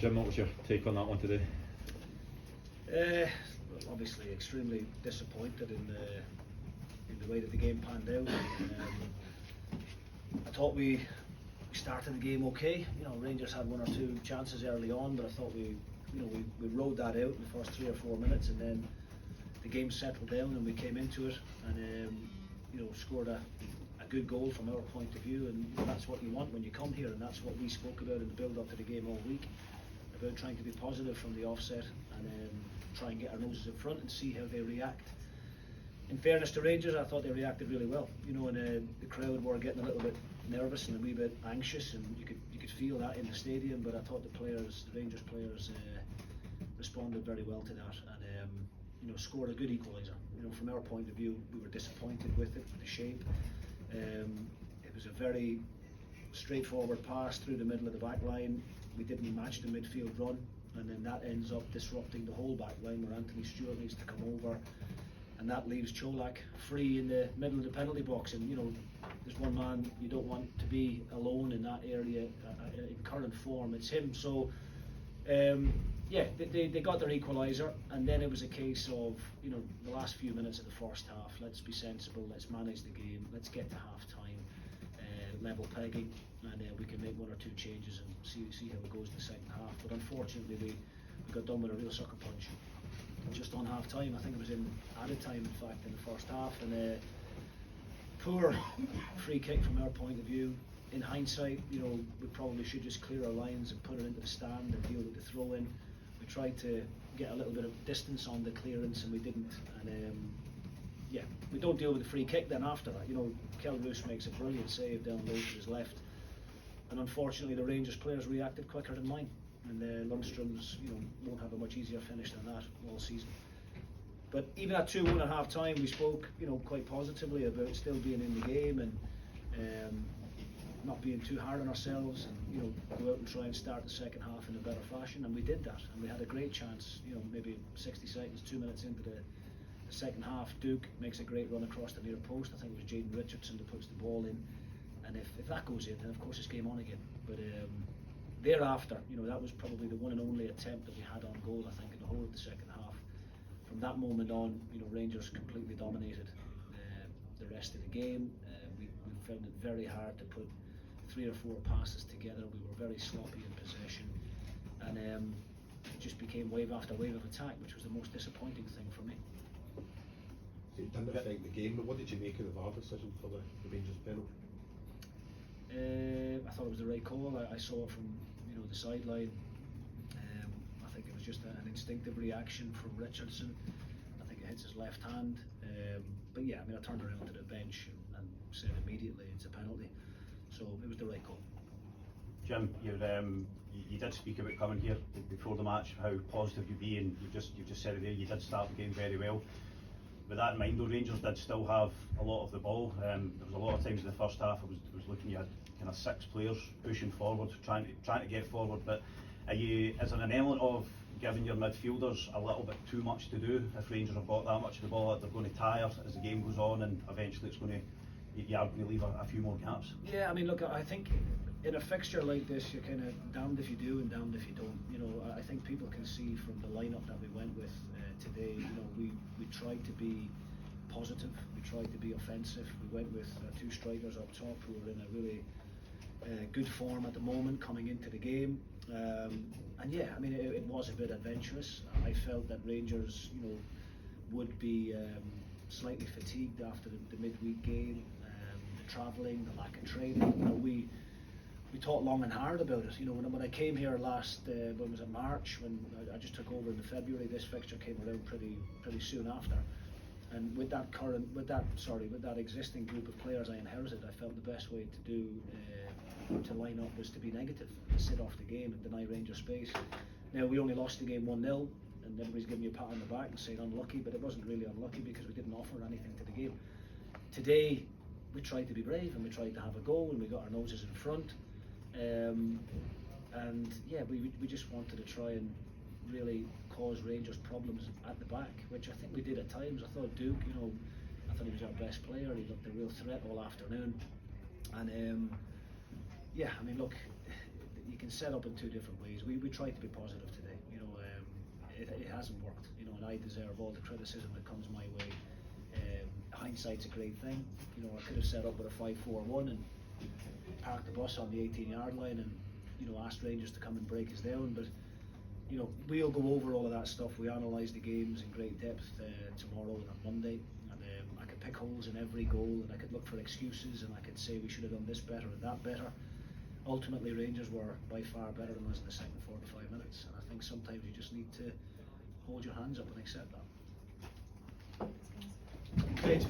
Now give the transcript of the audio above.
Jim, what was your take on that one today? Obviously extremely disappointed in the way that the game panned out. I thought we started the game okay. Rangers had one or two chances early on, but I thought we rode that out in the first 3 or 4 minutes, and then the game settled down and we came into it and scored a good goal from our point of view, and that's what you want when you come here, and that's what we spoke about in the build up to the game all week, about trying to be positive from the offset and try and get our noses in front and see how they react. In fairness to Rangers, I thought they reacted really well, and the crowd were getting a little bit nervous and a wee bit anxious, and you could feel that in the stadium, but I thought the Rangers players responded very well to that and scored a good equaliser. From our point of view, we were disappointed with it, with the shape. It was a very straightforward pass through the middle of the back line. We didn't match the midfield run, and then that ends up disrupting the whole back line where Anthony Stewart needs to come over, and that leaves Čolak free in the middle of the penalty box. And there's one man you don't want to be alone in that area in current form. It's him. So they got their equaliser, and then it was a case of the last few minutes of the first half. Let's be sensible. Let's manage the game. Let's get to half time, level pegging, and we can make one or two changes and see how it goes in the second half. But unfortunately, we got done with a real sucker punch just on half time. I think it was in added time, in fact, in the first half, and poor free kick from our point of view. In hindsight, we probably should just clear our lines and put it into the stand and deal with the throw in. We tried to get a little bit of distance on the clearance and we didn't. And we don't deal with the free kick then after that. Kel Roos makes a brilliant save down low to his left, and unfortunately the Rangers players reacted quicker than mine, and Lundstrom's won't have a much easier finish than that all season. But even at 2-1 at half time, we spoke quite positively about still being in the game and not being too hard on ourselves, and go out and try and start the second half in a better fashion, and we did that, and we had a great chance. Maybe 60 seconds, 2 minutes into the second half, Duke makes a great run across the near post. I think it was Jaden Richardson that puts the ball in, and if that goes in, then of course it's game on again. But thereafter, that was probably the one and only attempt that we had on goal, I think, in the whole of the second half. From that moment on, Rangers completely dominated the rest of the game. We found it very hard to put 3 or 4 passes together. We were very sloppy in possession, and it just became wave after wave of attack, which was the most disappointing thing for me. It didn't affect the game, but what did you make of the VAR decision for the Rangers penalty? I thought it was the right call. I saw it from the sideline. I think it was just an instinctive reaction from Richardson. I think it hits his left hand. But yeah, I turned around to the bench and said immediately it's a penalty. So it was the right call. Jim, you did speak about coming here before the match, how positive you'd be, and you just said it there. You did start the game very well. With that in mind, though, Rangers did still have a lot of the ball. There was a lot of times in the first half I was looking, you had kind of 6 players pushing forward, trying to get forward. But is there an element of giving your midfielders a little bit too much to do if Rangers have got that much of the ball that they're going to tire as the game goes on, and eventually you are going to leave a few more gaps? Yeah, look, I think in a fixture like this, you're kind of damned if you do and damned if you don't. I think people can see from the lineup that we went with today. We tried to be positive. We tried to be offensive. We went with 2 strikers up top who were in a really good form at the moment coming into the game. It was a bit adventurous. I felt that Rangers, would be slightly fatigued after the midweek game, the travelling, the lack of training. We talked long and hard about it. When I came here last, when was it, March, when I just took over in February, this fixture came around pretty soon after. And with that existing group of players I inherited, I felt the best way to line up was to be negative, to sit off the game and deny Rangers space. Now we only lost the game 1-0, and everybody's giving you a pat on the back and saying unlucky, but it wasn't really unlucky because we didn't offer anything to the game. Today we tried to be brave and we tried to have a goal and we got our noses in front. We just wanted to try and really cause Rangers problems at the back, which I think we did at times. I thought Duke, I thought he was our best player. He looked a real threat all afternoon. And look, can set up in two different ways. We tried to be positive today. You know, it hasn't worked. You know, and I deserve all the criticism that comes my way. Hindsight's a great thing. You know, I could have set up with a 5-4-1 and parked the bus on the 18-yard line and, you know, asked Rangers to come and break us down. But, you know, we'll go over all of that stuff. We analyse the games in great depth tomorrow and on Monday. And I could pick holes in every goal, and I could look for excuses, and I could say we should have done this better and that better. Ultimately, Rangers were by far better than us in the second 45 minutes. And I think sometimes you just need to hold your hands up and accept that. Great.